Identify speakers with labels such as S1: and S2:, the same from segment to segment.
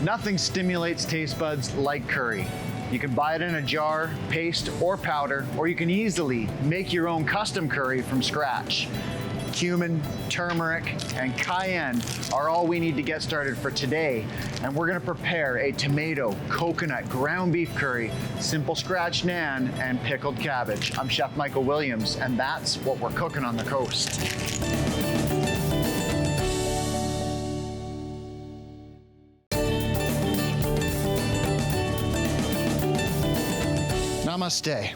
S1: Nothing stimulates taste buds like curry. You can buy it in a jar, paste, or powder, or you can easily make your own custom curry from scratch. Cumin, turmeric, and cayenne are all we need to get started for today. And we're gonna prepare a tomato, coconut, ground beef curry, simple scratch naan, and pickled cabbage. I'm Chef Michael Williams, and that's what we're cooking on the coast. Namaste.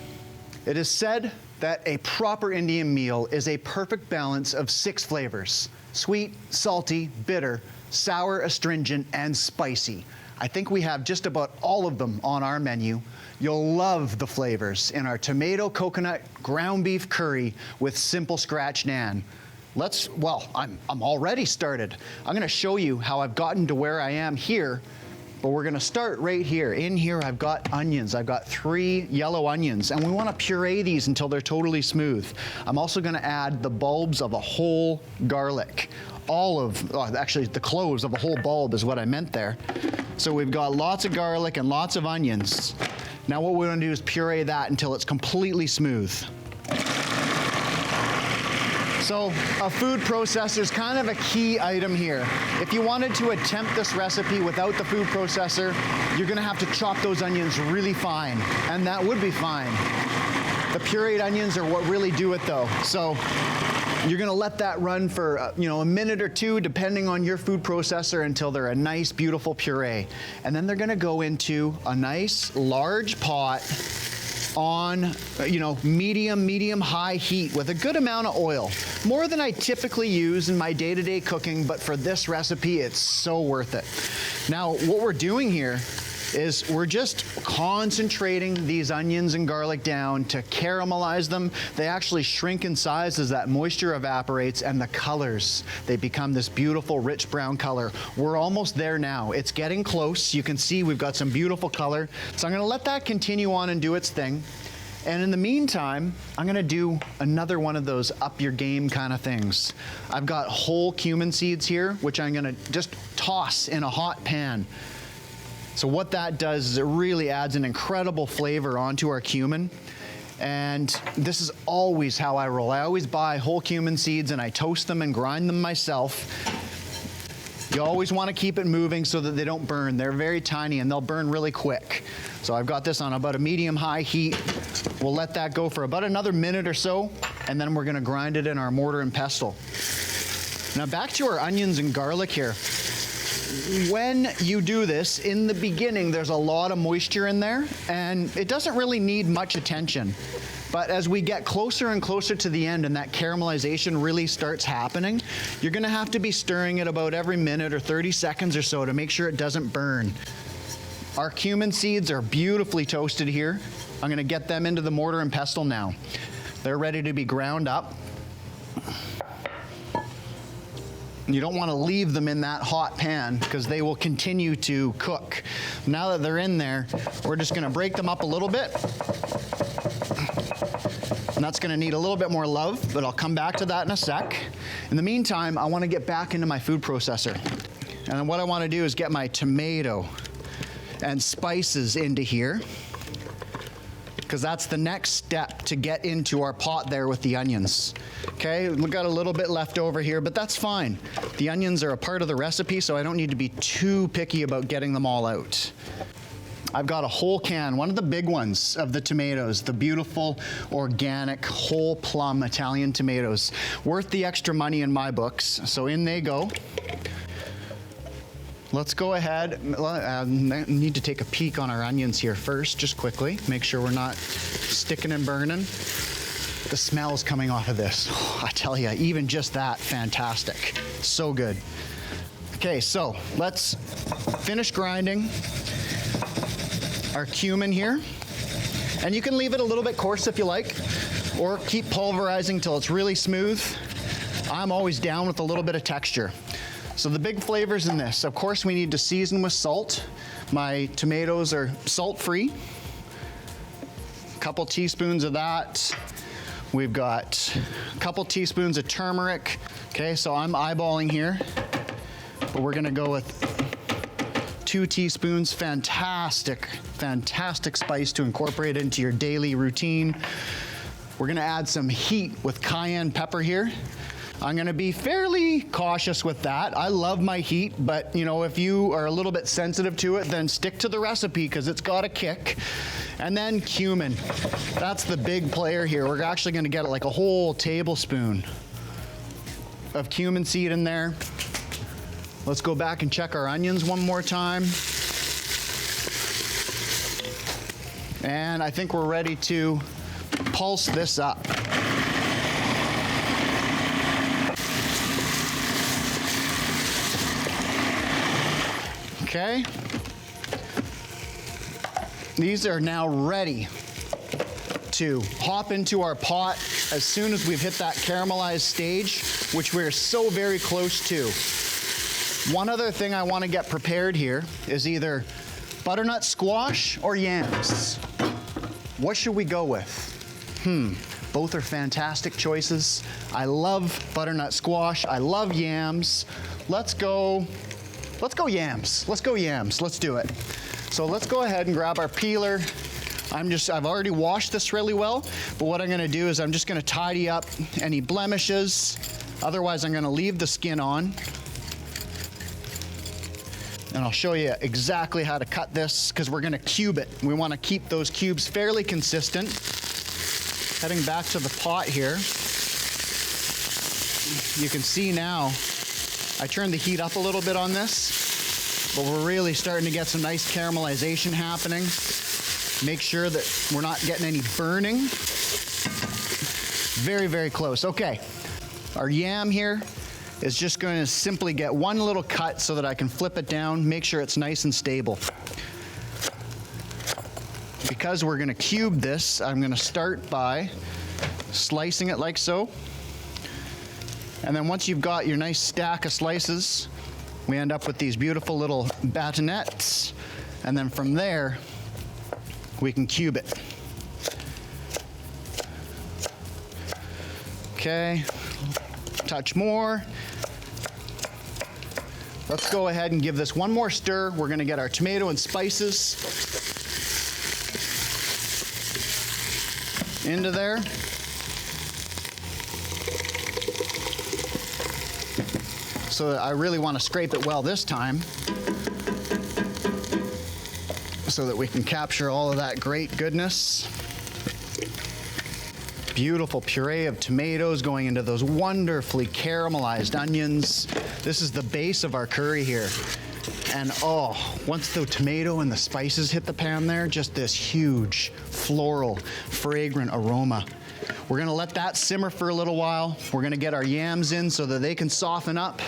S1: It is said that a proper Indian meal is a perfect balance of 6 flavors: sweet, salty, bitter, sour, astringent, and spicy. I think we have just about all of them on our menu. You'll love the flavors in our tomato coconut ground beef curry with simple scratch naan. I'm already started. I'm gonna show you how I've gotten to where I am here. But we're gonna start right here. In here, I've got onions. I've got 3 yellow onions, and we wanna puree these until they're totally smooth. I'm also gonna add the bulbs of a whole garlic. Actually the cloves of a whole bulb is what I meant there. So we've got lots of garlic and lots of onions. Now what we're gonna do is puree that until it's completely smooth. So a food processor is kind of a key item here. If you wanted to attempt this recipe without the food processor, you're gonna have to chop those onions really fine, and that would be fine. The pureed onions are what really do it though. So you're gonna let that run for a minute or 2, depending on your food processor, until they're a nice, beautiful puree. And then they're gonna go into a nice, large pot on medium high heat with a good amount of oil. More than I typically use in my day-to-day cooking, but for this recipe, it's so worth it. Now, what we're doing here is we're just concentrating these onions and garlic down to caramelize them. They actually shrink in size as that moisture evaporates, and the colors, they become this beautiful rich brown color. We're almost there now. It's getting close. You can see we've got some beautiful color. So I'm gonna let that continue on and do its thing. And in the meantime, I'm gonna do another one of those up your game kind of things. I've got whole cumin seeds here, which I'm gonna just toss in a hot pan. So what that does is it really adds an incredible flavor onto our cumin. And this is always how I roll. I always buy whole cumin seeds and I toast them and grind them myself. You always want to keep it moving so that they don't burn. They're very tiny and they'll burn really quick. So I've got this on about a medium-high heat. We'll let that go for about another minute or so, and then we're gonna grind it in our mortar and pestle. Now back to our onions and garlic here. When you do this, in the beginning, there's a lot of moisture in there, and it doesn't really need much attention. But as we get closer and closer to the end and that caramelization really starts happening, you're gonna have to be stirring it about every minute or 30 seconds or so to make sure it doesn't burn. Our cumin seeds are beautifully toasted here. I'm gonna get them into the mortar and pestle now. They're ready to be ground up. You don't want to leave them in that hot pan because they will continue to cook. Now that they're in there, we're just going to break them up a little bit. And that's going to need a little bit more love, but I'll come back to that in a sec. In the meantime, I want to get back into my food processor. And then what I want to do is get my tomato and spices into here, because that's the next step to get into our pot there with the onions. Okay, we've got a little bit left over here, but that's fine. The onions are a part of the recipe, so I don't need to be too picky about getting them all out. I've got a whole can, one of the big ones of the tomatoes, the beautiful, organic, whole plum Italian tomatoes. Worth the extra money in my books, so in they go. Let's go ahead, need to take a peek on our onions here first, just quickly. Make sure we're not sticking and burning. The smells coming off of this, I tell you, even just that, fantastic. So good. Okay, so let's finish grinding our cumin here. And you can leave it a little bit coarse if you like, or keep pulverizing till it's really smooth. I'm always down with a little bit of texture. So the big flavors in this, of course, we need to season with salt. My tomatoes are salt-free. A couple teaspoons of that. We've got a couple teaspoons of turmeric. Okay, so I'm eyeballing here, but we're gonna go with 2 teaspoons. Fantastic, fantastic spice to incorporate into your daily routine. We're gonna add some heat with cayenne pepper here. I'm gonna be fairly cautious with that. I love my heat, but you know, if you are a little bit sensitive to it, then stick to the recipe because it's got a kick. And then cumin. That's the big player here. We're actually gonna get like a whole tablespoon of cumin seed in there. Let's go back and check our onions one more time. And I think we're ready to pulse this up. Okay. These are now ready to hop into our pot as soon as we've hit that caramelized stage, which we're so very close to. One other thing I want to get prepared here is either butternut squash or yams. What should we go with? Both are fantastic choices. I love butternut squash. I love yams. Let's go yams. Let's go yams. Let's do it. So let's go ahead and grab our peeler. I've already washed this really well, but what I'm gonna do is I'm just gonna tidy up any blemishes. Otherwise, I'm gonna leave the skin on. And I'll show you exactly how to cut this because we're gonna cube it. We wanna keep those cubes fairly consistent. Heading back to the pot here. You can see now, I turned the heat up a little bit on this, but we're really starting to get some nice caramelization happening. Make sure that we're not getting any burning. Very, very close. Okay, our yam here is just going to simply get one little cut so that I can flip it down, make sure it's nice and stable. Because we're going to cube this, I'm going to start by slicing it like so. And then once you've got your nice stack of slices, we end up with these beautiful little batonettes. And then from there, we can cube it. Okay, touch more. Let's go ahead and give this one more stir. We're gonna get our tomato and spices into there. So I really want to scrape it well this time so that we can capture all of that great goodness. Beautiful puree of tomatoes going into those wonderfully caramelized onions. This is the base of our curry here. And oh, once the tomato and the spices hit the pan there, just this huge floral, fragrant aroma. We're gonna let that simmer for a little while. We're gonna get our yams in so that they can soften up.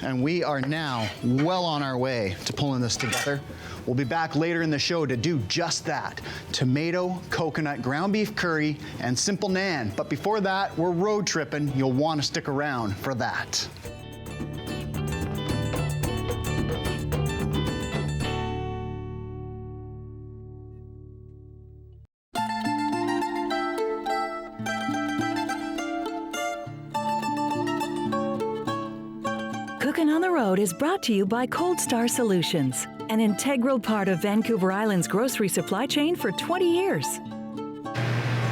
S1: And we are now well on our way to pulling this together. We'll be back later in the show to do just that. Tomato, coconut, ground beef curry, and simple naan. But before that, we're road tripping. You'll want to stick around for that.
S2: Cooking on the Road is brought to you by Cold Star Solutions, an integral part of Vancouver Island's grocery supply chain for 20 years.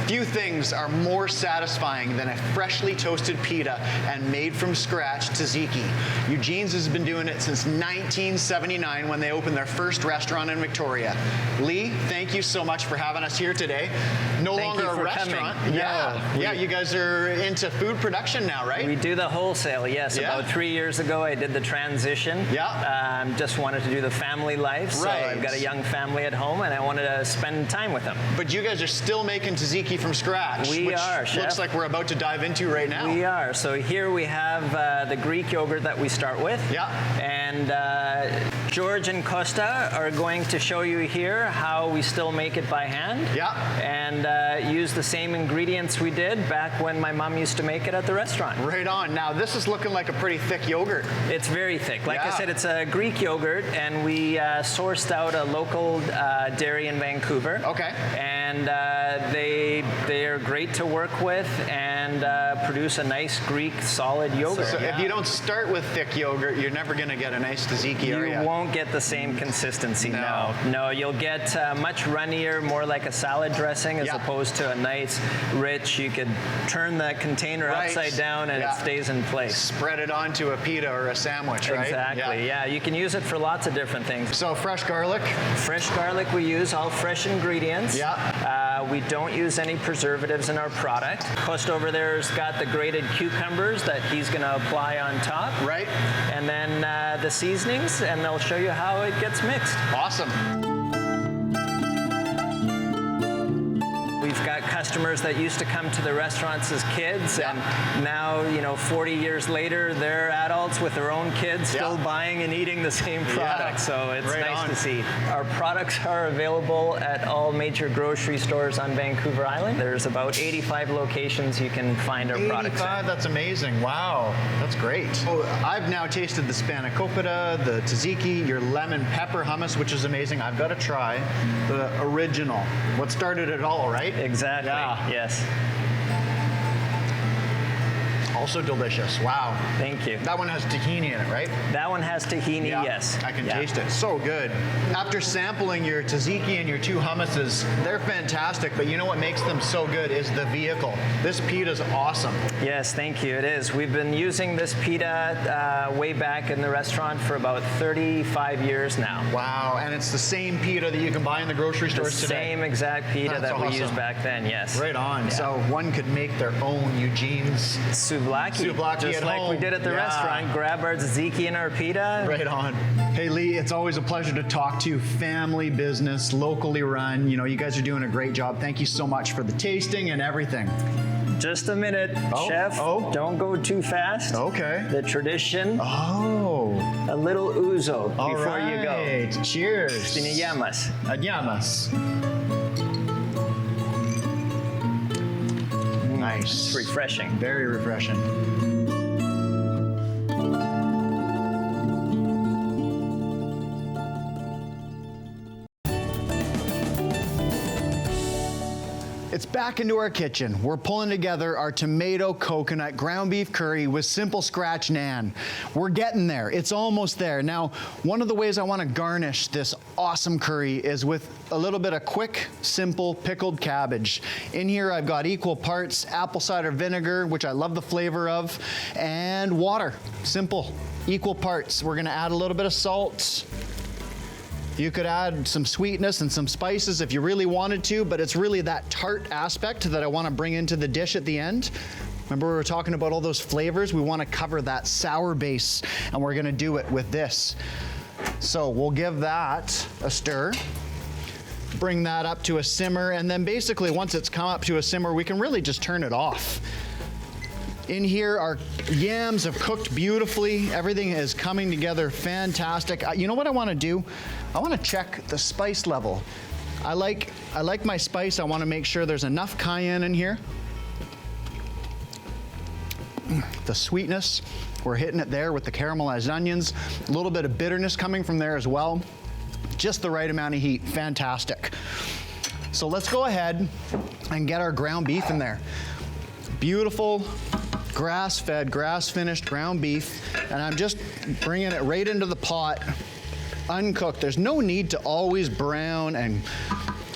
S1: Few things are more satisfying than a freshly toasted pita and made from scratch tzatziki. Eugene's has been doing it since 1979 when they opened their first restaurant in Victoria. Lee, thank you so much for having us here today. No longer a restaurant. Yeah, you guys are into food production now, right?
S3: We do the wholesale, yes.
S1: Yeah.
S3: About 3 years ago, I did the transition.
S1: Yeah.
S3: Just wanted to do the family life. So
S1: Right.
S3: I've got a young family at home, and I wanted to spend time with them.
S1: But you guys are still making tzatziki from scratch.
S3: We
S1: which
S3: are, Chef.
S1: looks like we're about to dive into right now.
S3: We are. So here we have the Greek yogurt that we start with.
S1: Yeah.
S3: And George and Costa are going to show you here how we still make it by hand.
S1: Yeah.
S3: And use the same ingredients we did back when my mom used to make it at the restaurant.
S1: Right on. Now, this is looking like a pretty thick yogurt.
S3: It's very thick. Like I
S1: Yeah.
S3: said, it's a Greek yogurt, and we sourced out a local dairy in Vancouver.
S1: Okay.
S3: And and they are great to work with and produce a nice Greek solid yogurt.
S1: So if you don't start with thick yogurt, you're never going to get a nice tzatziki, are
S3: You won't get the same consistency, no. You'll get much runnier, more like a salad dressing as opposed to a nice, rich, you could turn the container upside down and it stays in place.
S1: Spread it onto a pita or a sandwich, right?
S3: Exactly, yeah. You can use it for lots of different things.
S1: So fresh garlic?
S3: Fresh garlic we use, all fresh ingredients.
S1: Yeah.
S3: We don't use any preservatives in our product. Cost over there's got the grated cucumbers that he's going to apply on top.
S1: Right.
S3: And then the seasonings, and they'll show you how it gets mixed.
S1: Awesome.
S3: We've got customers that used to come to the restaurants as kids, and now, 40 years later, they're adults with their own kids still buying and eating the same product. So it's nice to see. Our products are available at all major grocery stores on Vancouver Island. There's about 85 locations you can find our products in.
S1: That's amazing. Wow, that's great. Oh, I've now tasted the spanakopita, the tzatziki, your lemon pepper hummus, which is amazing. I've got to try the original. What started it all, right?
S3: Exactly.
S1: Yeah.
S3: Yes.
S1: Also delicious. Wow.
S3: Thank you.
S1: That one has tahini in it, right?
S3: That one has tahini, yes.
S1: I can taste it. So good. After sampling your tzatziki and your two hummuses, they're fantastic, but you know what makes them so good is the vehicle. This pita is awesome.
S3: Yes, thank you. It is. We've been using this pita way back in the restaurant for about 35 years now.
S1: Wow, and it's the same pita that you can buy in the grocery stores today?
S3: The same exact pita
S1: That's
S3: that we
S1: awesome.
S3: used back then, yes.
S1: Right on. So one could make their own Eugene's
S3: Souvlaki, just
S1: at
S3: like
S1: home.
S3: we did at the restaurant. Grab our tzatziki and our pita.
S1: Right on. Hey Lee, it's always a pleasure to talk to you. Family business, locally run. You guys are doing a great job. Thank you so much for the tasting and everything.
S3: Just a minute, Chef. Don't go too fast.
S1: Okay.
S3: The tradition.
S1: Oh.
S3: A little ouzo before you go.
S1: Cheers.
S3: Siniyamas.
S1: Adyamas. Nice.
S3: It's refreshing.
S1: Very refreshing. It's back into our kitchen. We're pulling together our tomato coconut ground beef curry with simple scratch naan. We're getting there. It's almost there. Now, one of the ways I want to garnish this awesome curry is with a little bit of quick, simple pickled cabbage. In here, I've got equal parts apple cider vinegar, which I love the flavor of, and water. Simple, equal parts. We're going to add a little bit of salt. You could add some sweetness and some spices if you really wanted to, but it's really that tart aspect that I want to bring into the dish at the end. Remember we were talking about all those flavors? We want to cover that sour base, and we're going to do it with this. So we'll give that a stir. Bring that up to a simmer, and then basically once it's come up to a simmer, we can really just turn it off. In here, our yams have cooked beautifully. Everything is coming together fantastic. You know what I want to do? I want to check the spice level. I like my spice. I want to make sure there's enough cayenne in here. The sweetness, we're hitting it there with the caramelized onions. A little bit of bitterness coming from there as well. Just the right amount of heat. Fantastic. So let's go ahead and get our ground beef in there. Beautiful grass-fed, grass-finished ground beef, and I'm just bringing it right into the pot, uncooked. There's no need to always brown and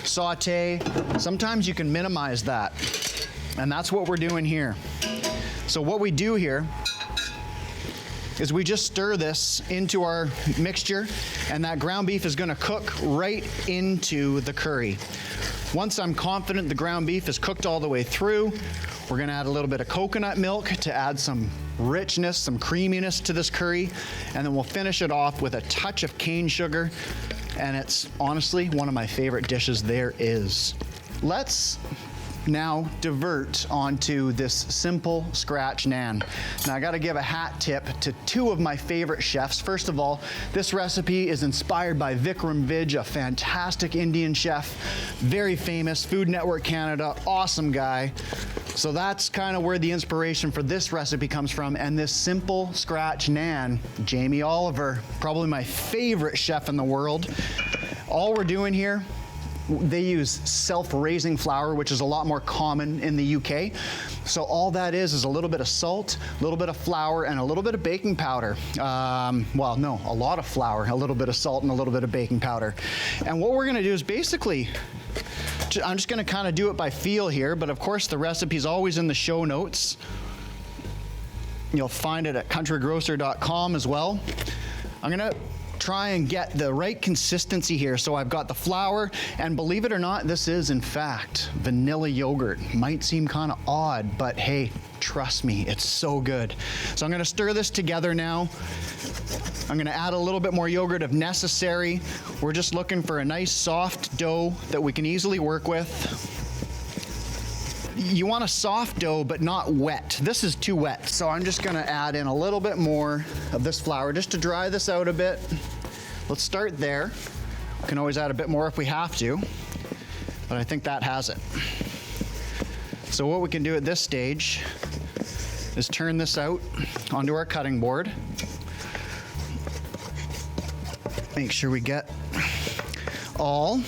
S1: saute. Sometimes you can minimize that, and that's what we're doing here. So what we do here is we just stir this into our mixture, and that ground beef is gonna cook right into the curry. Once I'm confident the ground beef is cooked all the way through, we're gonna add a little bit of coconut milk to add some richness, some creaminess to this curry, and then we'll finish it off with a touch of cane sugar, and it's honestly one of my favorite dishes there is. Let's now divert onto this simple scratch naan. Now I gotta give a hat tip to two of my favorite chefs. First of all, this recipe is inspired by Vikram Vij, a fantastic Indian chef, very famous, Food Network Canada, awesome guy. So that's kind of where the inspiration for this recipe comes from, and this simple scratch naan, Jamie Oliver, probably my favorite chef in the world. All we're doing here They use self-raising flour, which is a lot more common in the UK. So all that is a little bit of salt, a little bit of flour, and a little bit of baking powder. Well, no, a lot of flour, a little bit of salt, and a little bit of baking powder. And what we're gonna do is basically, I'm just gonna kind of do it by feel here, but of course the recipe's always in the show notes. You'll find it at countrygrocer.com as well. I'm gonna try and get the right consistency here. So I've got the flour, and believe it or not, this is in fact vanilla yogurt. Might seem kind of odd, but hey, trust me, it's so good. So I'm gonna stir this together now. I'm gonna add a little bit more yogurt if necessary. We're just looking for a nice soft dough that we can easily work with. You want a soft dough, but not wet. This is too wet, so I'm just gonna add in a little bit more of this flour just to dry this out a bit. Let's start there. We can always add a bit more if we have to, but I think that has it. So what we can do at this stage is turn this out onto our cutting board. Make sure we get all.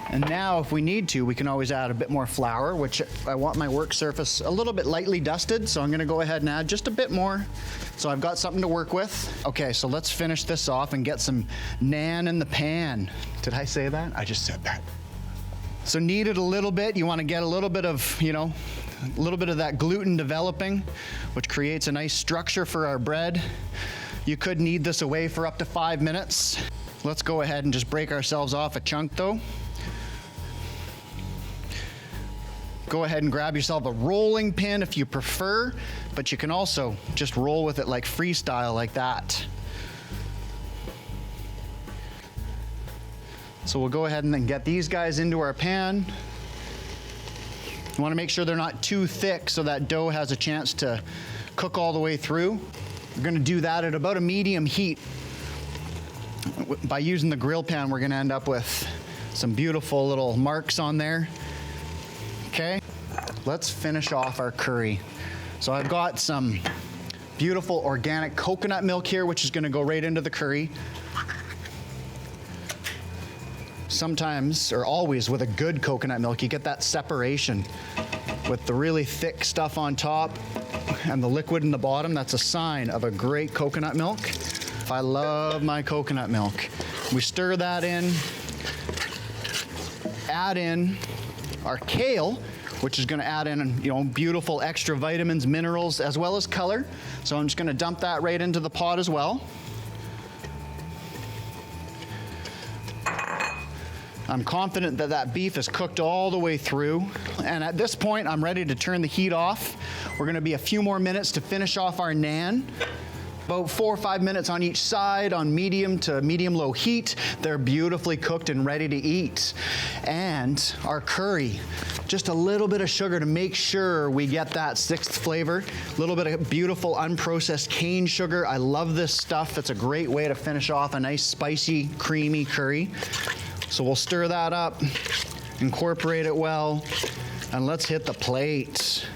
S1: And now if we need to, we can always add a bit more flour, which I want my work surface a little bit lightly dusted, so I'm gonna go ahead and add just a bit more. So I've got something to work with. Okay, so let's finish this off and get some naan in the pan. Did I say that? I just said that. So knead it a little bit. You wanna get a little bit of, a little bit of that gluten developing, which creates a nice structure for our bread. You could knead this away for up to 5 minutes. Let's go ahead and just break ourselves off a chunk though. Go ahead and grab yourself a rolling pin if you prefer, but you can also just roll with it like freestyle like that. So we'll go ahead and then get these guys into our pan. You want to make sure they're not too thick so that dough has a chance to cook all the way through. We're going to do that at about a medium heat. By using the grill pan, we're going to end up with some beautiful little marks on there. Okay, let's finish off our curry. So I've got some beautiful organic coconut milk here, which is gonna go right into the curry. Sometimes, or always with a good coconut milk, you get that separation with the really thick stuff on top and the liquid in the bottom. That's a sign of a great coconut milk. I love my coconut milk. We stir that in, add in our kale, which is going to add in, beautiful extra vitamins, minerals, as well as color. So I'm just going to dump that right into the pot as well. I'm confident that that beef is cooked all the way through. And at this point, I'm ready to turn the heat off. We're going to be a few more minutes to finish off our naan. About 4 or 5 minutes on each side on medium to medium-low heat. They're beautifully cooked and ready to eat. And our curry, just a little bit of sugar to make sure we get that 6th flavor. A little bit of beautiful unprocessed cane sugar. I love this stuff. It's a great way to finish off a nice spicy, creamy curry. So we'll stir that up, incorporate it well, and let's hit the plate.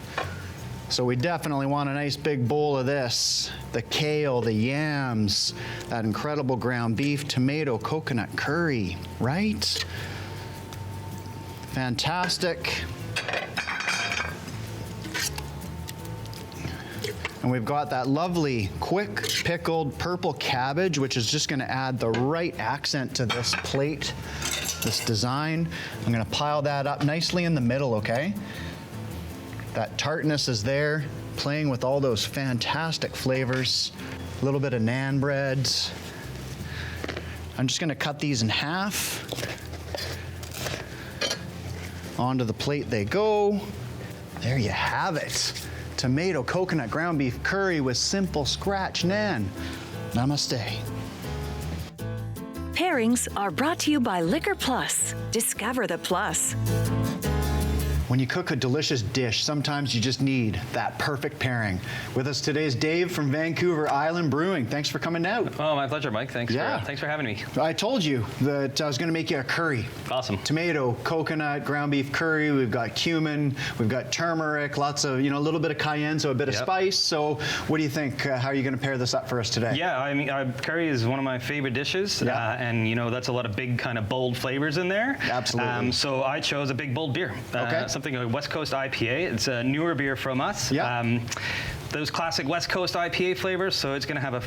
S1: So we definitely want a nice big bowl of this. The kale, the yams, that incredible ground beef, tomato, coconut curry, right? Fantastic. And we've got that lovely, quick pickled purple cabbage, which is just gonna add the right accent to this plate, this design. I'm gonna pile that up nicely in the middle, okay? That tartness is there, playing with all those fantastic flavors. A little bit of naan bread. I'm just gonna cut these in half. Onto the plate they go. There you have it. Tomato, coconut, ground beef curry with simple scratch naan. Namaste.
S2: Pairings are brought to you by Liquor Plus. Discover the plus.
S1: When you cook a delicious dish, sometimes you just need that perfect pairing. With us today is Dave from Vancouver Island Brewing. Thanks for coming out.
S4: Oh, my pleasure, Mike. Thanks for having me.
S1: I told you that I was going to make you a curry.
S4: Awesome.
S1: Tomato, coconut, ground beef curry. We've got cumin. We've got turmeric. Lots of, a little bit of cayenne, so a bit of spice. So what do you think? How are you going to pair this up for us today?
S4: Yeah, I mean, curry is one of my favorite dishes. And, that's a lot of big kind of bold flavors in there.
S1: Absolutely.
S4: So I chose a big bold beer. Something like West Coast IPA. It's a newer beer from us.
S1: Yeah.
S4: Those classic West Coast IPA flavors, so it's going to have a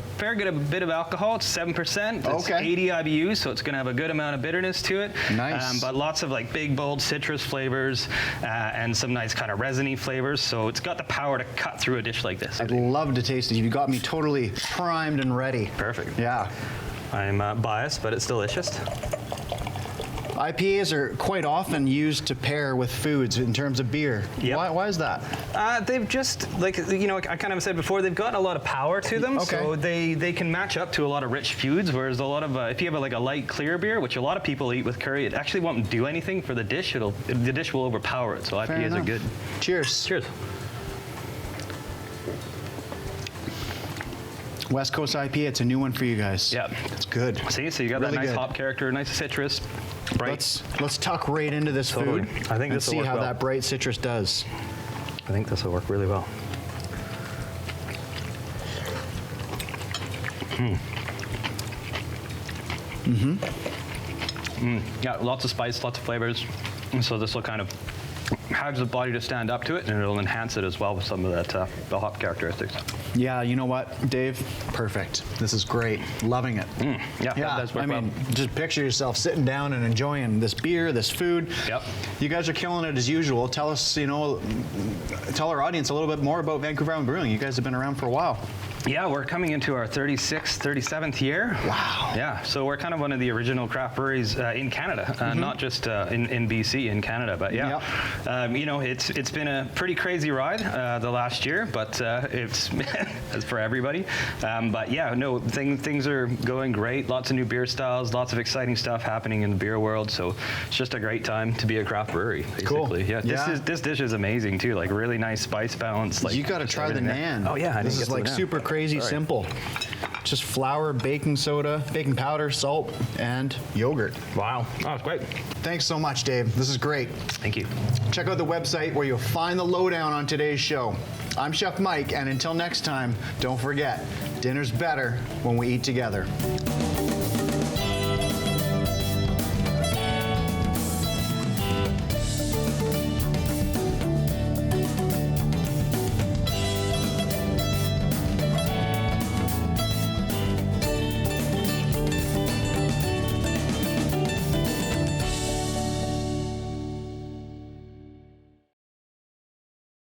S4: bit of alcohol. It's 7%. It's 80 IBUs, so it's going to have a good amount of bitterness to it.
S1: Nice.
S4: But lots of like big, bold citrus flavors and some nice kind of resiny flavors. So it's got the power to cut through a dish like this.
S1: I'd love to taste it. You got me totally primed and ready.
S4: Perfect.
S1: Yeah.
S4: I'm biased, but it's delicious.
S1: IPAs are quite often used to pair with foods in terms of beer.
S4: Yep.
S1: Why is that?
S4: They've just, I kind of said before, they've got a lot of power to them, so they can match up to a lot of rich foods, whereas a lot of, if you have a light, clear beer, which a lot of people eat with curry, it actually won't do anything for the dish. The dish will overpower it, so IPAs are good.
S1: Cheers.
S4: Cheers.
S1: West Coast IPA, it's a new one for you guys.
S4: Yeah.
S1: It's good.
S4: See, so you got
S1: Really
S4: that nice
S1: good.
S4: hop character, nice citrus, bright.
S1: Let's tuck right into this
S4: Totally.
S1: food
S4: I think
S1: and
S4: this will
S1: see
S4: work
S1: how
S4: well.
S1: that bright citrus does.
S4: I think this will work really well. Yeah, lots of spice, lots of flavors. And so this will kind of have the body to stand up to it, and it'll enhance it as well with some of that the hop characteristics.
S1: Yeah, you know what, Dave? Perfect. This is great. Loving it.
S4: Yeah, that does work well.
S1: Just picture yourself sitting down and enjoying this beer, this food.
S4: Yep.
S1: You guys are killing it as usual. Tell us, tell our audience a little bit more about Vancouver Island Brewing. You guys have been around for a while.
S4: Yeah, we're coming into our 36th, 37th year.
S1: Wow.
S4: Yeah, so we're kind of one of the original craft breweries in Canada, not just in BC, in Canada, but yeah. It's been a pretty crazy ride the last year, but it's for everybody. But yeah, no, things are going great. Lots of new beer styles, lots of exciting stuff happening in the beer world. So it's just a great time to be a craft brewery, basically.
S1: Cool.
S4: Yeah, this dish is amazing too. Like really nice spice balance. Like
S1: you got to try the naan.
S4: Oh yeah,
S1: this is like super crazy simple. Just flour, baking soda, baking powder, salt, and yogurt.
S4: Wow, it's great.
S1: Thanks so much, Dave. This is great.
S4: Thank you.
S1: Check out the website where you'll find the lowdown on today's show. I'm Chef Mike, and until next time, don't forget, dinner's better when we eat together.